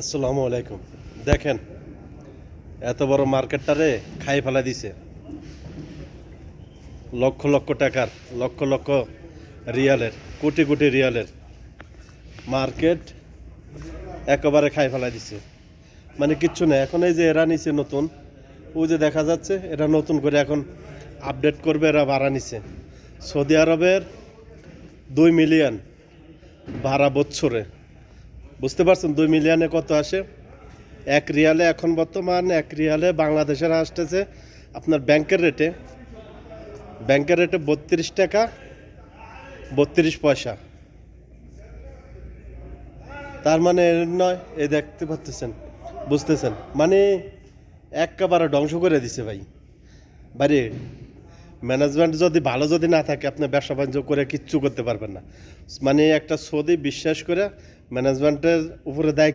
আসসালামু আলাইকুম। দেখেন এত বড় মার্কেটটারে খাই ফেলা দিছে। লক্ষ লক্ষ টাকার, লক্ষ লক্ষ রিয়ালের, কোটি কোটি রিয়ালের মার্কেট একেবারে খাই ফেলা দিছে। মানে কিচ্ছু না। এখন এই যে এরা নিছে নতুন, ও যে দেখা যাচ্ছে এটা নতুন করে এখন আপডেট করবে, এরা ভাড়া নিছে। সৌদি আরবের 2 মিলিয়ন ভাড়া বছরে। বুঝতে পারছেন 2 মিলিয়নে কত আসে? এক রিয়ালে এখন বর্তমান এক রিয়ালে বাংলাদেশের আসতেছে আপনার ব্যাংকের রেটে 32 টাকা 32 পয়সা। তার মানে এর নয়, এই দেখতে পাচ্ছেন, বুঝতেছেন মানে একেবারে ধ্বংস করে দিছে ভাই। বাড়ি ম্যানেজমেন্ট যদি না থাকে, আপনি ব্যবসা বাণিজ্য করে কিচ্ছু করতে পারবেন না। মানে একটা সৌদি বিশ্বাস করে ম্যানেজমেন্টের উপরে দায়িত্ব